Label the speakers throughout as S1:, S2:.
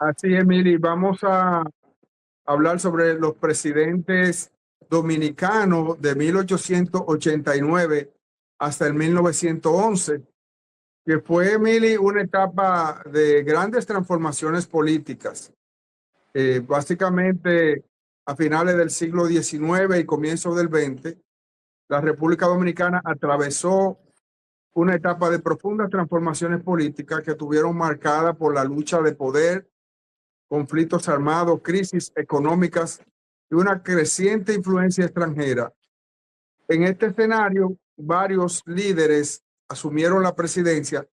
S1: Así es, Mili. Vamos a hablar sobre los presidentes dominicanos de 1889 hasta el 1911, que fue, Mili, una etapa de grandes transformaciones políticas. Básicamente, a finales del siglo XIX y comienzo del XX, la República Dominicana atravesó una etapa de profundas transformaciones políticas que estuvieron marcadas por la lucha de poder, conflictos armados, crisis económicas y una creciente influencia extranjera. En este escenario, varios líderes asumieron la presidencia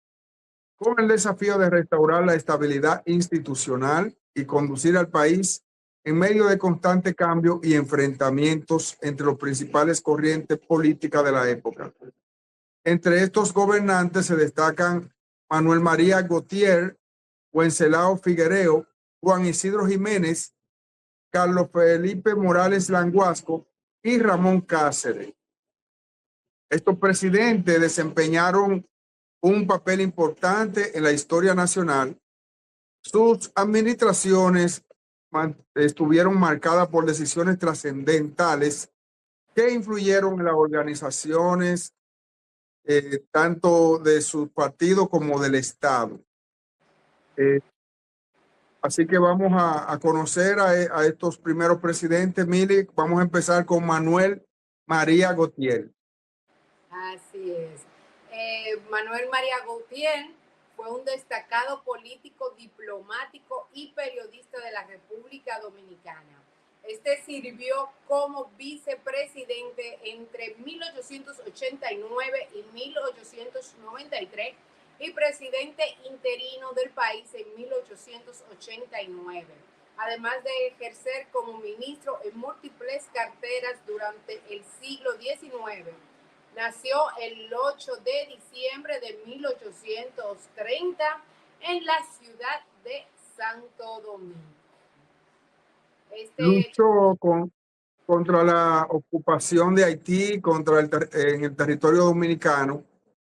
S1: con el desafío de restaurar la estabilidad institucional y conducir al país en medio de constante cambio y enfrentamientos entre los principales corrientes políticas de la época. Entre estos gobernantes se destacan Manuel María Gautier, Wenceslao Figuereo, Juan Isidro Jiménez, Carlos Felipe Morales Languasco y Ramón Cáceres. Estos presidentes desempeñaron un papel importante en la historia nacional. Sus administraciones estuvieron marcadas por decisiones trascendentales que influyeron en las organizaciones tanto de sus partidos como del Estado. Así que vamos a conocer a estos primeros presidentes. Mili, vamos a empezar con Manuel María Gautier.
S2: Así es. Manuel María Gautier fue un destacado político, diplomático y periodista de la República Dominicana. Este sirvió como vicepresidente entre 1889 y 1893 y presidente interino del país en 1889, además de ejercer como ministro en múltiples carteras durante el siglo XIX. Nació el 8 de diciembre de 1830 en la ciudad de Santo Domingo.
S1: Luchó contra la ocupación de Haití en el territorio dominicano.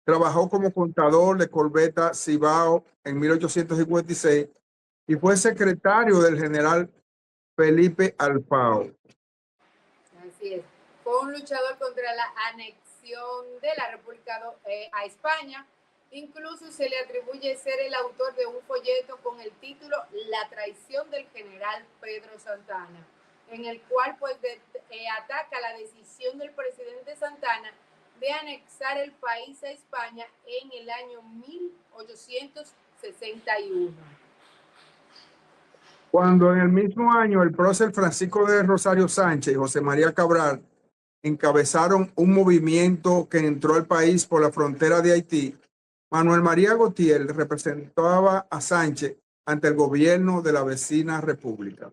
S1: Trabajó como contador de corbeta Cibao en 1856 y fue secretario del general Felipe Alfao.
S2: Así es. Fue un luchador contra la anexión de la República a España. Incluso se le atribuye ser el autor de un folleto con el título La traición del general Pedro Santana, en el cual pues ataca la decisión del presidente Santana de anexar el país a España en el año 1861.
S1: Cuando en el mismo año el prócer Francisco de Rosario Sánchez y José María Cabral encabezaron un movimiento que entró al país por la frontera de Haití, Manuel María Gautier representaba a Sánchez ante el gobierno de la vecina república.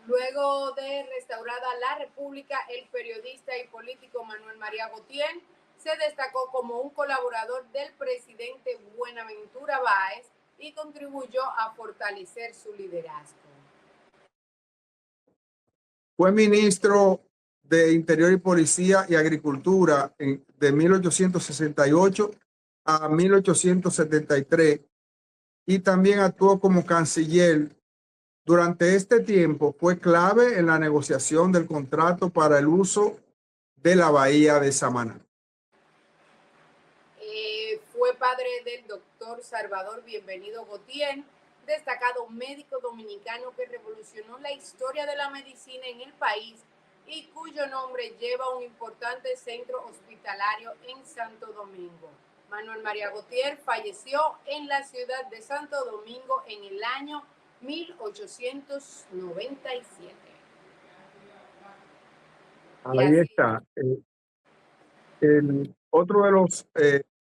S2: Luego de restaurada la república, el periodista y político Manuel María Gautier se destacó como un colaborador del presidente Buenaventura Báez y contribuyó a fortalecer su liderazgo.
S1: Fue ministro de Interior y Policía y Agricultura de 1868 a 1873 y también actuó como canciller. Durante este tiempo fue clave en la negociación del contrato para el uso de la bahía de Samaná.
S2: Fue padre del doctor Salvador Bienvenido Gautier, destacado médico dominicano que revolucionó la historia de la medicina en el país y cuyo nombre lleva un importante centro hospitalario en Santo Domingo. Manuel María Gautier falleció en la ciudad de Santo Domingo en el año 1897.
S1: Ahí está. Otro de los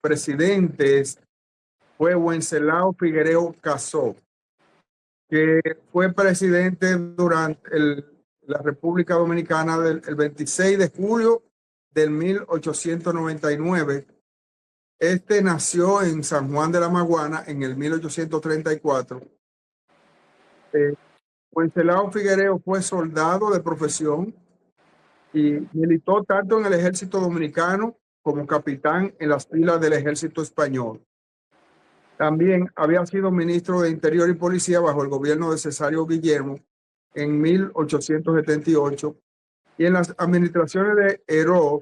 S1: presidentes fue Wenceslao Figuereo Casó, que fue presidente durante la República Dominicana el 26 de julio del 1899. Este nació en San Juan de la Maguana en el 1834. Wenceslao Figuereo fue soldado de profesión y militó tanto en el ejército dominicano como capitán en las filas del ejército español. También había sido ministro de Interior y Policía bajo el gobierno de Cesario Guillermo en 1878 y en las administraciones de Heró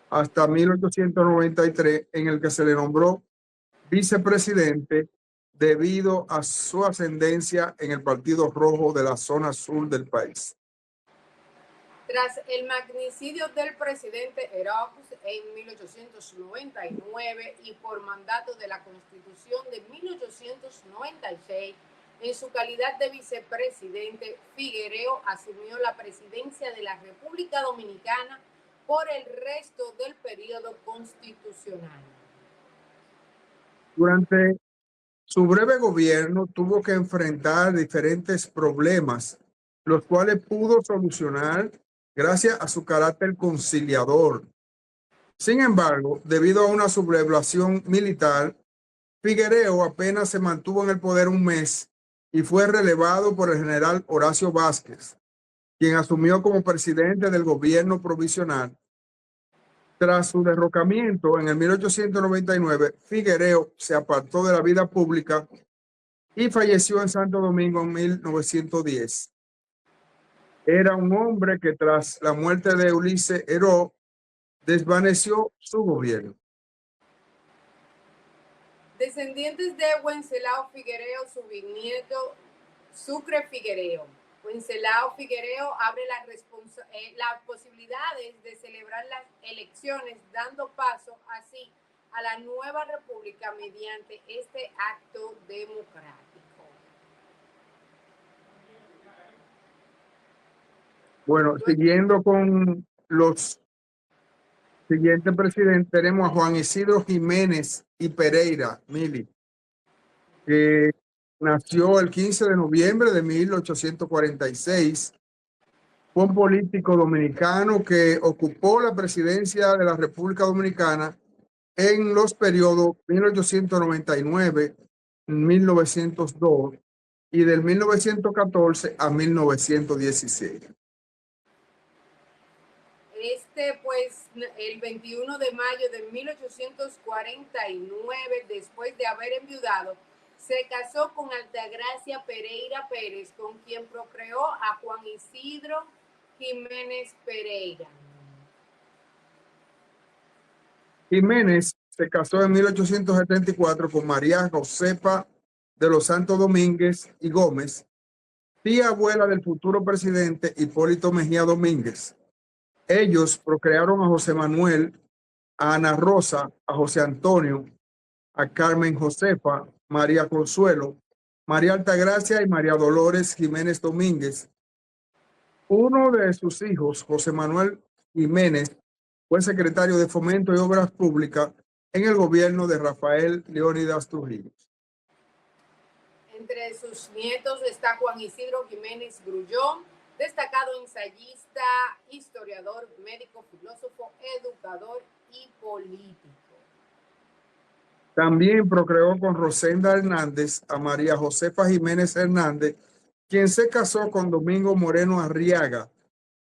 S1: hasta 1893, en el que se le nombró vicepresidente debido a su ascendencia en el Partido Rojo de la zona sur del país.
S2: Tras el magnicidio del presidente Heró en 1899 y por mandato de la Constitución de 1896, en su calidad de vicepresidente, Figuereo asumió la presidencia de la República Dominicana por el resto del periodo constitucional.
S1: Durante su breve gobierno tuvo que enfrentar diferentes problemas, los cuales pudo solucionar gracias a su carácter conciliador. Sin embargo, debido a una sublevación militar, Figuereo apenas se mantuvo en el poder un mes y fue relevado por el general Horacio Vázquez, quien asumió como presidente del gobierno provisional. Tras su derrocamiento en el 1899, Figuereo se apartó de la vida pública y falleció en Santo Domingo en 1910. Era un hombre que tras la muerte de Ulises Heró desvaneció su gobierno.
S2: Descendientes de Wenceslao Figuereo, su bisnieto Sucre Figuereo. Wenceslao Figuereo abre las posibilidades de celebrar las elecciones, dando paso así a la nueva república mediante este acto democrático.
S1: Bueno, siguiendo con los siguientes presidentes, tenemos a Juan Isidro Jiménez y Pereira, Mili, que nació el 15 de noviembre de 1846. Fue un político dominicano que ocupó la presidencia de la República Dominicana en los periodos 1899-1902 y del 1914 a 1916.
S2: Pues, el 21 de mayo de 1849, después de haber enviudado, se casó con Altagracia Pereira Pérez, con quien procreó a Juan Isidro Jiménez Pereira.
S1: Jiménez se casó en 1874 con María Josefa de los Santos Domínguez y Gómez, tía abuela del futuro presidente Hipólito Mejía Domínguez. Ellos procrearon a José Manuel, a Ana Rosa, a José Antonio, a Carmen Josefa, María Consuelo, María Altagracia y María Dolores Jiménez Domínguez. Uno de sus hijos, José Manuel Jiménez, fue secretario de Fomento y Obras Públicas en el gobierno de Rafael Leónidas Trujillo.
S2: Entre sus nietos está Juan Isidro Jiménez Grullón, destacado ensayista, historiador, médico, filósofo, educador y político.
S1: También procreó con Rosenda Hernández a María Josefa Jiménez Hernández, quien se casó con Domingo Moreno Arriaga,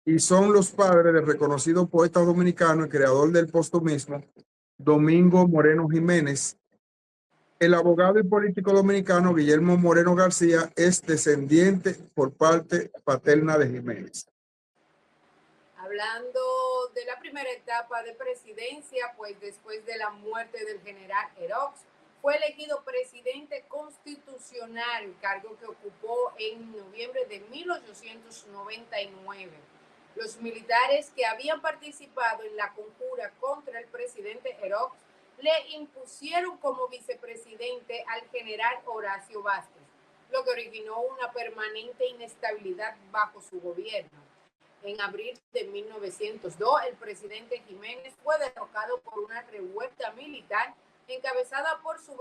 S1: y son los padres del reconocido poeta dominicano y creador del postumismo, Domingo Moreno Jiménez. El abogado y político dominicano Guillermo Moreno García es descendiente por parte paterna de Jiménez.
S2: Hablando de la primera etapa de presidencia, pues después de la muerte del general Heró, fue elegido presidente constitucional, cargo que ocupó en noviembre de 1899. Los militares que habían participado en la conjura contra el presidente Heró le impusieron como vicepresidente al general Horacio Vázquez, lo que originó una permanente inestabilidad bajo su gobierno. En abril de 1902, el presidente Jiménez fue derrocado por una revuelta militar encabezada por su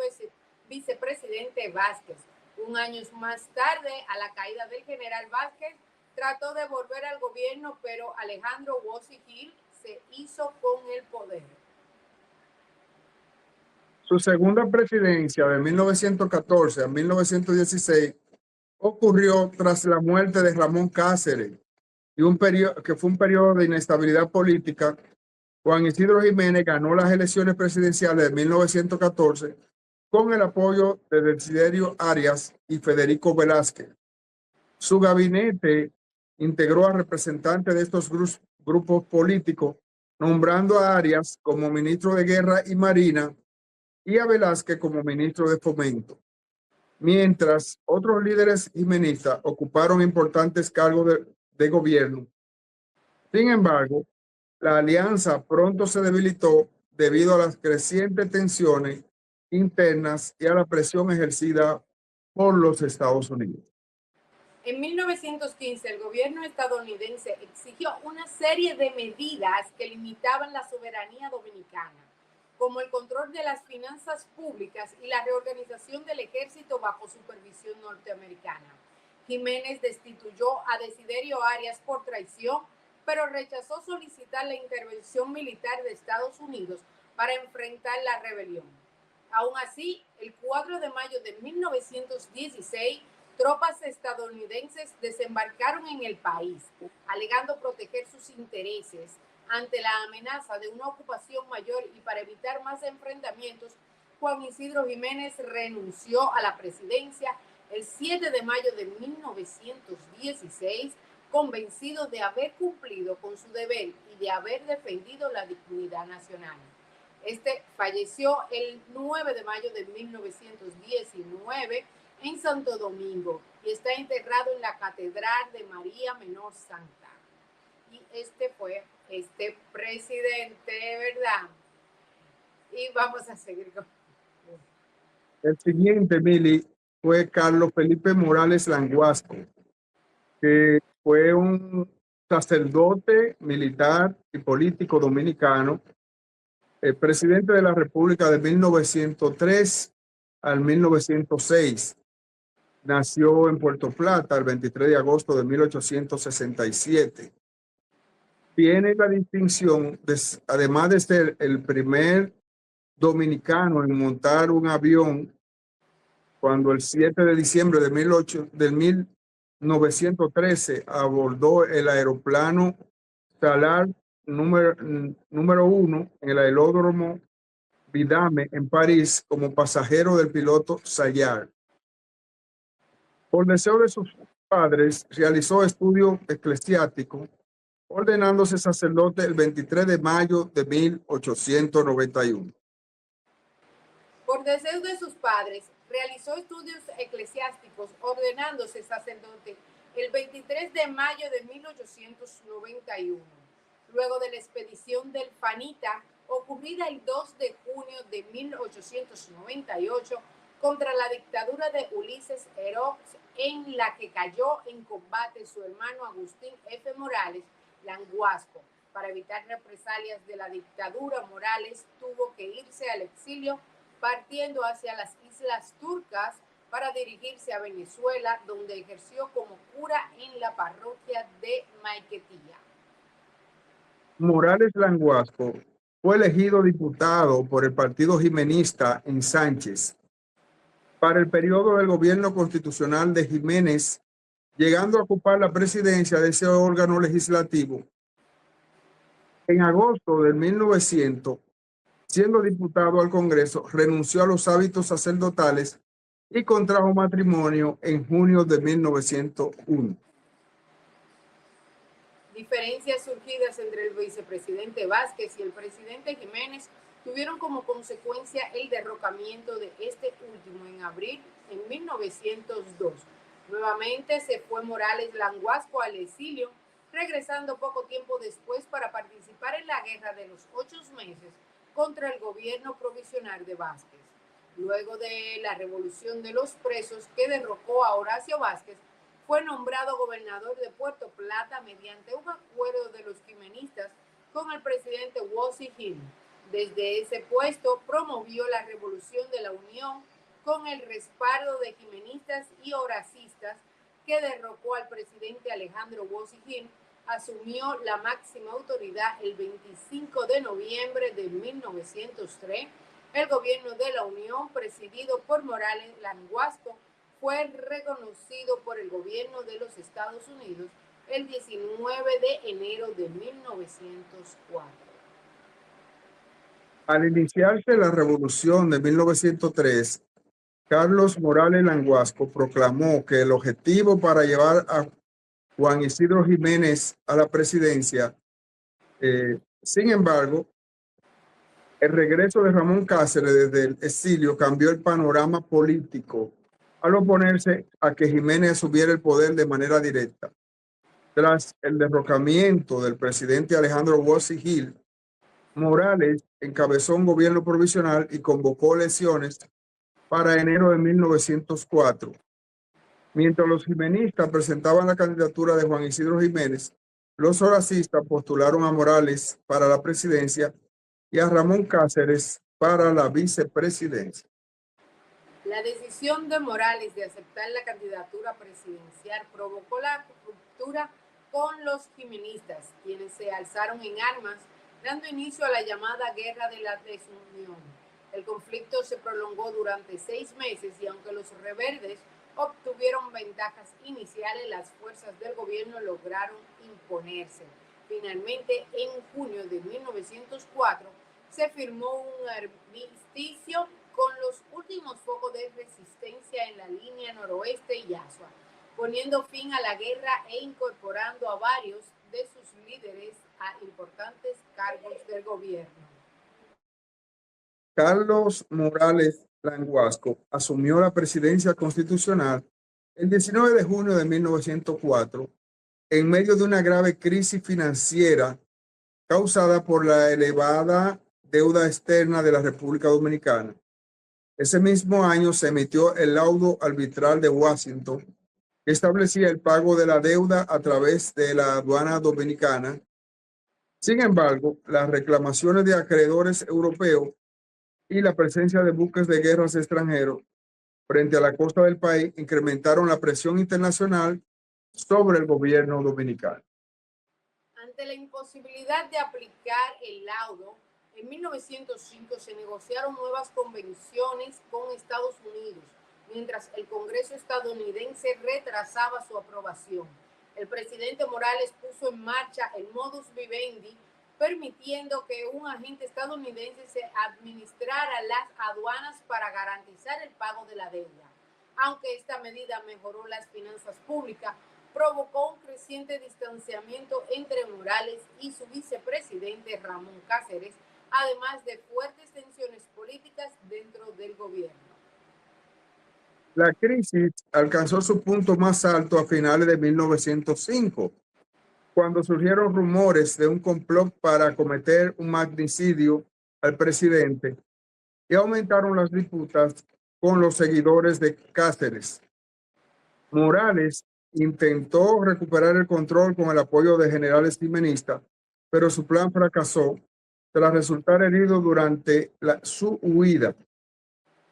S2: vicepresidente Vázquez. Un año más tarde, a la caída del general Vázquez, trató de volver al gobierno, pero Alejandro Bossi Gil se hizo con el poder.
S1: Su segunda presidencia, de 1914 a 1916, ocurrió tras la muerte de Ramón Cáceres, y que fue un periodo de inestabilidad política. Juan Isidro Jiménez ganó las elecciones presidenciales de 1914 con el apoyo de Desiderio Arias y Federico Velázquez. Su gabinete integró a representantes de estos grupos políticos, nombrando a Arias como ministro de Guerra y Marina y a Velázquez como ministro de Fomento, mientras otros líderes jimenistas ocuparon importantes cargos de gobierno. Sin embargo, la alianza pronto se debilitó debido a las crecientes tensiones internas y a la presión ejercida por los Estados Unidos.
S2: En 1915, el gobierno estadounidense exigió una serie de medidas que limitaban la soberanía dominicana, como el control de las finanzas públicas y la reorganización del ejército bajo supervisión norteamericana. Jiménez destituyó a Desiderio Arias por traición, pero rechazó solicitar la intervención militar de Estados Unidos para enfrentar la rebelión. Aún así, el 4 de mayo de 1916, tropas estadounidenses desembarcaron en el país, alegando proteger sus intereses ante la amenaza de una ocupación mayor y para evitar más enfrentamientos. Juan Isidro Jiménez renunció a la presidencia el 7 de mayo de 1916, convencido de haber cumplido con su deber y de haber defendido la dignidad nacional. Este falleció el 9 de mayo de 1919 en Santo Domingo y está enterrado en la Catedral de María Menor Santa. Y este fue este presidente, ¿verdad? Y vamos a seguir con...
S1: El siguiente, Mili, fue Carlos Felipe Morales Languasco, que fue un sacerdote, militar y político dominicano, el presidente de la República de 1903 al 1906. Nació en Puerto Plata el 23 de agosto de 1867. Tiene la distinción, además de ser el primer dominicano en montar un avión, cuando el 7 de diciembre de 1913 abordó el aeroplano Salar número 1 en el aeródromo Vidame en París como pasajero del piloto Sayar. Por deseo de sus padres, realizó estudios eclesiásticos, ordenándose sacerdote el 23 de mayo de 1891.
S2: Por deseo de sus padres, realizó estudios eclesiásticos, ordenándose sacerdote el 23 de mayo de 1891. Luego de la expedición del Fanita, ocurrida el 2 de junio de 1898, contra la dictadura de Ulises Herox, en la que cayó en combate su hermano Agustín F. Morales Languasco. Para evitar represalias de la dictadura, Morales tuvo que irse al exilio, partiendo hacia las Islas Turcas para dirigirse a Venezuela, donde ejerció como cura en la parroquia de Maiquetía.
S1: Morales Languasco fue elegido diputado por el Partido Jimenista en Sánchez para el periodo del gobierno constitucional de Jiménez, llegando a ocupar la presidencia de ese órgano legislativo. En agosto de 1900, siendo diputado al Congreso, renunció a los hábitos sacerdotales y contrajo matrimonio en junio de 1901.
S2: Diferencias surgidas entre el vicepresidente Vázquez y el presidente Jiménez tuvieron como consecuencia el derrocamiento de este último en abril de 1902. Nuevamente se fue Morales Languasco al exilio, regresando poco tiempo después para participar en la guerra de los 8 meses contra el gobierno provisional de Vázquez. Luego de la revolución de los presos que derrocó a Horacio Vázquez, fue nombrado gobernador de Puerto Plata mediante un acuerdo de los jimenistas con el presidente Wosi Hill. Desde ese puesto promovió la Revolución de la Unión con el respaldo de jimenistas y horacistas, que derrocó al presidente Alejandro Wosi Hill. Asumió la máxima autoridad el 25 de noviembre de 1903. El gobierno de la Unión, presidido por Morales Languasco, fue reconocido por el gobierno de los Estados Unidos el 19 de enero de 1904.
S1: Al iniciarse la revolución de 1903, Carlos Morales Languasco proclamó que el objetivo para llevar a Juan Isidro Jiménez a la presidencia, sin embargo, el regreso de Ramón Cáceres desde el exilio cambió el panorama político al oponerse a que Jiménez asumiera el poder de manera directa. Tras el derrocamiento del presidente Alejandro Bossi Gil, Morales encabezó un gobierno provisional y convocó elecciones para enero de 1904. Mientras los jimenistas presentaban la candidatura de Juan Isidro Jiménez, los horacistas postularon a Morales para la presidencia y a Ramón Cáceres para la vicepresidencia.
S2: La decisión de Morales de aceptar la candidatura presidencial provocó la ruptura con los jimenistas, quienes se alzaron en armas, dando inicio a la llamada Guerra de la Desunión. El conflicto se prolongó durante 6 meses y aunque los reverdes obtuvieron ventajas iniciales, las fuerzas del gobierno lograron imponerse. Finalmente, en junio de 1904, se firmó un armisticio con los últimos focos de resistencia en la línea noroeste y Azua, poniendo fin a la guerra e incorporando a varios de sus líderes a importantes cargos del gobierno.
S1: Carlos Morales Languasco asumió la presidencia constitucional el 19 de junio de 1904 en medio de una grave crisis financiera causada por la elevada deuda externa de la República Dominicana. Ese mismo año se emitió el laudo arbitral de Washington que establecía el pago de la deuda a través de la aduana dominicana. Sin embargo, las reclamaciones de acreedores europeos y la presencia de buques de guerras extranjeros frente a la costa del país incrementaron la presión internacional sobre el gobierno dominicano.
S2: Ante la imposibilidad de aplicar el laudo, en 1905 se negociaron nuevas convenciones con Estados Unidos, mientras el Congreso estadounidense retrasaba su aprobación. El presidente Morales puso en marcha el modus vivendi, permitiendo que un agente estadounidense se administrara las aduanas para garantizar el pago de la deuda. Aunque esta medida mejoró las finanzas públicas, provocó un creciente distanciamiento entre Morales y su vicepresidente Ramón Cáceres, además de fuertes tensiones políticas dentro del gobierno.
S1: La crisis alcanzó su punto más alto a finales de 1905, cuando surgieron rumores de un complot para cometer un magnicidio al presidente y aumentaron las disputas con los seguidores de Cáceres. Morales intentó recuperar el control con el apoyo de generales jimenistas, pero su plan fracasó tras resultar herido durante su huida.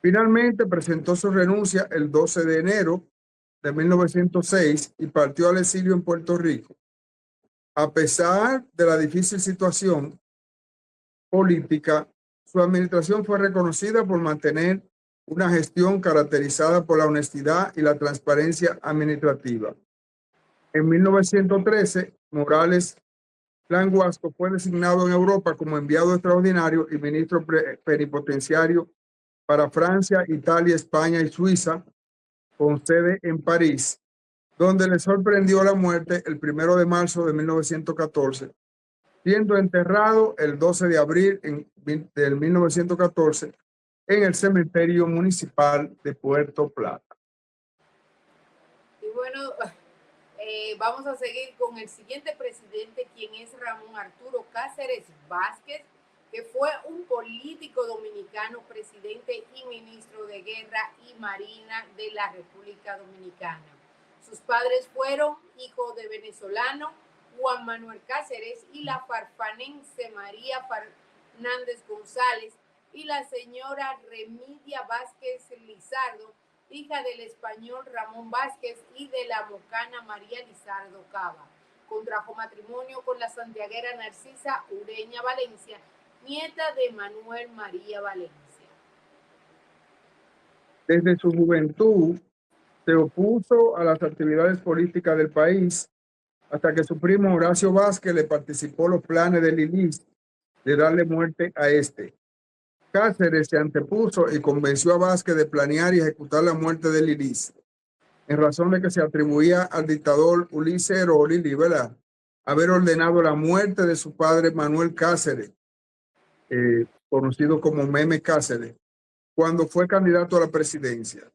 S1: Finalmente presentó su renuncia el 12 de enero de 1906 y partió al exilio en Puerto Rico. A pesar de la difícil situación política, su administración fue reconocida por mantener una gestión caracterizada por la honestidad y la transparencia administrativa. En 1913, Morales Languasco fue designado en Europa como enviado extraordinario y ministro plenipotenciario para Francia, Italia, España y Suiza, con sede en París, donde le sorprendió la muerte el 1 de marzo de 1914, siendo enterrado el 12 de abril del 1914 en el cementerio municipal de Puerto Plata.
S2: Y bueno, vamos a seguir con el siguiente presidente, quien es Ramón Arturo Cáceres Vázquez, que fue un político dominicano, presidente y ministro de Guerra y Marina de la República Dominicana. Sus padres fueron hijo de venezolano Juan Manuel Cáceres y la farfanense María Fernández González, y la señora Remidia Vázquez Lizardo, hija del español Ramón Vázquez y de la mocana María Lizardo Cava. Contrajo matrimonio con la santiaguera Narcisa Ureña Valencia, nieta de Manuel María Valencia.
S1: Desde su juventud se opuso a las actividades políticas del país hasta que su primo Horacio Vázquez le participó los planes de Lilis de darle muerte a este. Cáceres se antepuso y convenció a Vázquez de planear y ejecutar la muerte de Lilis, en razón de que se atribuía al dictador Ulises Heró, ¿verdad?, haber ordenado la muerte de su padre Manuel Cáceres, conocido como Meme Cáceres, cuando fue candidato a la presidencia.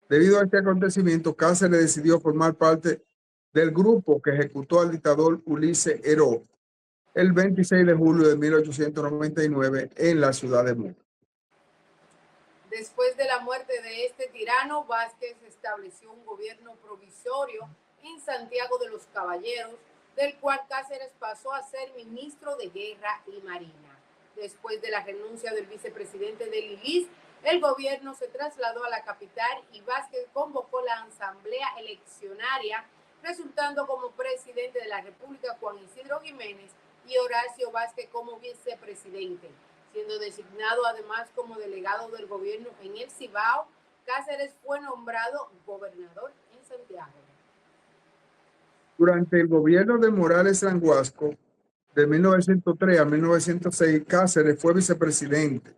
S1: Debido a este acontecimiento, Cáceres decidió formar parte del grupo que ejecutó al dictador Ulises Heró el 26 de julio de 1899 en la ciudad de Muro.
S2: Después de la muerte de este tirano, Vázquez estableció un gobierno provisorio en Santiago de los Caballeros, del cual Cáceres pasó a ser ministro de Guerra y Marina. Después de la renuncia del vicepresidente de Lilis, el gobierno se trasladó a la capital y Vázquez convocó la asamblea eleccionaria, resultando como presidente de la República Juan Isidro Jiménez y Horacio Vázquez como vicepresidente, siendo designado además como delegado del gobierno en el Cibao. Cáceres fue nombrado gobernador en Santiago.
S1: Durante el gobierno de Morales Ranguasco, de 1903 a 1906, Cáceres fue vicepresidente.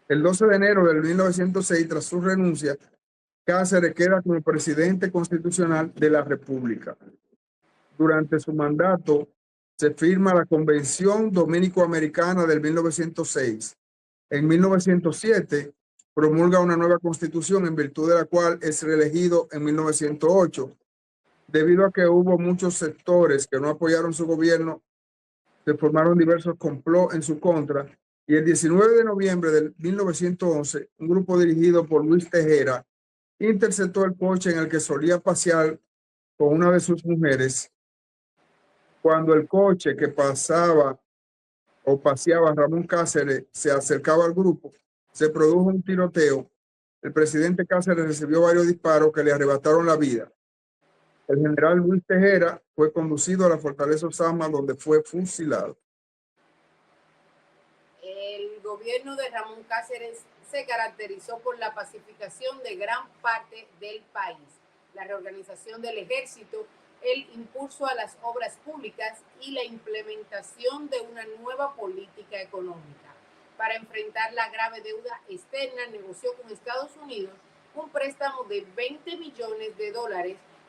S1: El 12 de enero de 1906, tras su renuncia, Cáceres queda como presidente constitucional de la República. Durante su mandato, se firma la Convención Dominico-Americana del 1906. En 1907, promulga una nueva constitución en virtud de la cual es reelegido en 1908. Debido a que hubo muchos sectores que no apoyaron su gobierno, se formaron diversos complots en su contra, y el 19 de noviembre de 1911, un grupo dirigido por Luis Tejera interceptó el coche en el que solía pasear con una de sus mujeres. Cuando el coche que paseaba Ramón Cáceres se acercaba al grupo, se produjo un tiroteo. El presidente Cáceres recibió varios disparos que le arrebataron la vida. El general Luis Tejera fue conducido a la fortaleza Osama, donde fue fusilado.
S2: El gobierno de Ramón Cáceres se caracterizó por la pacificación de gran parte del país, la reorganización del ejército, el impulso a las obras públicas y la implementación de una nueva política económica. Para enfrentar la grave deuda externa, negoció con Estados Unidos un préstamo de $20 millones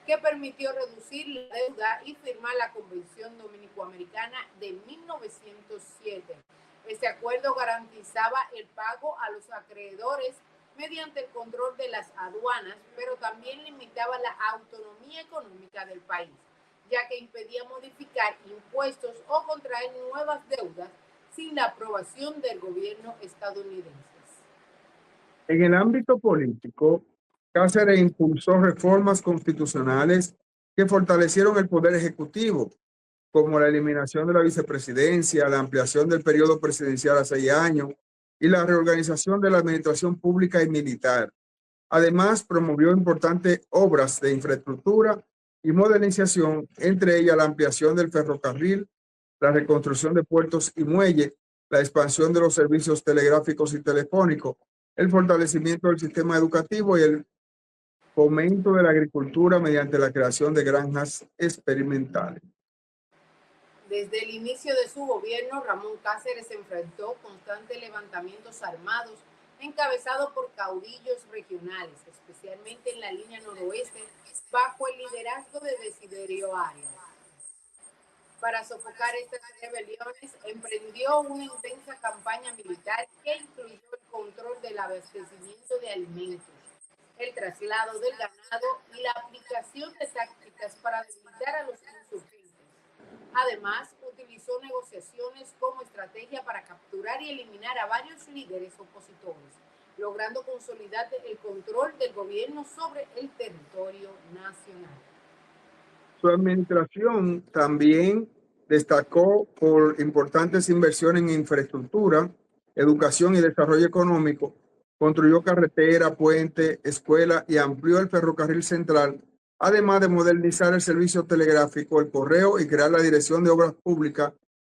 S2: que permitió reducir la deuda y firmar la Convención Dominico-Americana de 1907. Este acuerdo garantizaba el pago a los acreedores mediante el control de las aduanas, pero también limitaba la autonomía económica del país, ya que impedía modificar impuestos o contraer nuevas deudas sin la aprobación del gobierno estadounidense.
S1: En el ámbito político, Cáceres impulsó reformas constitucionales que fortalecieron el poder ejecutivo, como la eliminación de la vicepresidencia, la ampliación del periodo presidencial a 6 años y la reorganización de la administración pública y militar. Además, promovió importantes obras de infraestructura y modernización, entre ellas la ampliación del ferrocarril, la reconstrucción de puertos y muelles, la expansión de los servicios telegráficos y telefónicos, el fortalecimiento del sistema educativo y el fomento de la agricultura mediante la creación de granjas experimentales.
S2: Desde el inicio de su gobierno, Ramón Cáceres enfrentó constantes levantamientos armados encabezados por caudillos regionales, especialmente en la línea noroeste, bajo el liderazgo de Desiderio Arias. Para sofocar estas rebeliones, emprendió una intensa campaña militar que incluyó el control del abastecimiento de alimentos, el traslado del ganado y la aplicación de tácticas para debilitar a los insurgentes. Además, utilizó negociaciones como estrategia para capturar y eliminar a varios líderes opositores, logrando consolidar el control del gobierno sobre el territorio nacional.
S1: Su administración también destacó por importantes inversiones en infraestructura, educación y desarrollo económico. Construyó carretera, puente, escuela y amplió el ferrocarril central, además de modernizar el servicio telegráfico, el correo y crear la Dirección de Obras Públicas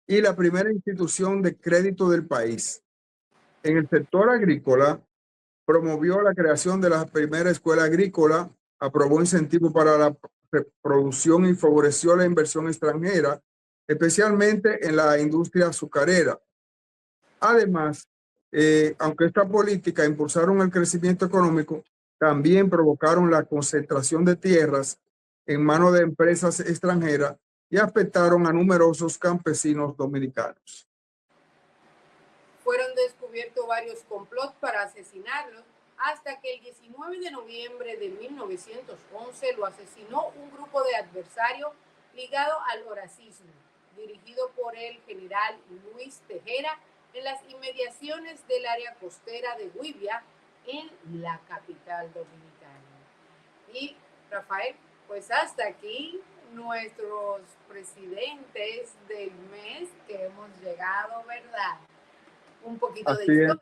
S1: y la primera institución de crédito del país. En el sector agrícola, promovió la creación de la primera escuela agrícola, aprobó incentivos para la producción y favoreció la inversión extranjera, especialmente en la industria azucarera. Además, aunque esta política impulsaron el crecimiento económico, también provocaron la concentración de tierras en manos de empresas extranjeras y afectaron a numerosos campesinos dominicanos.
S2: Fueron descubiertos varios complots para asesinarlos hasta que el 19 de noviembre de 1911 lo asesinó un grupo de adversarios ligado al racismo, dirigido por el general Luis Tejera en las inmediaciones del área costera de Güibia, en la capital dominicana. Y Rafael, pues hasta aquí nuestros presidentes del mes que hemos llegado, ¿verdad? Un poquito de historia.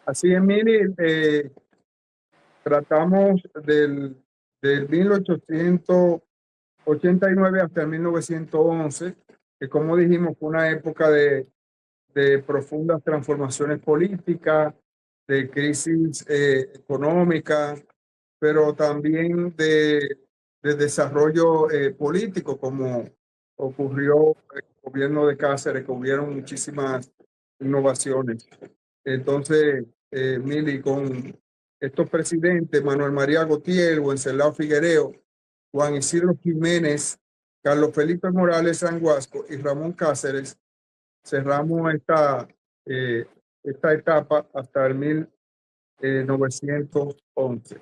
S1: Así es, Mili, tratamos del 1889 hasta el 1911, que como dijimos fue una época de profundas transformaciones políticas, de crisis económica, pero también de desarrollo político, como ocurrió en el gobierno de Cáceres, que hubieron muchísimas innovaciones. Entonces, Mili, con estos presidentes, Manuel María Gautier, Wenceslao Figuereo, Juan Isidro Jiménez, Carlos Felipe Morales Sanguasco y Ramón Cáceres, cerramos esta etapa hasta el 1911.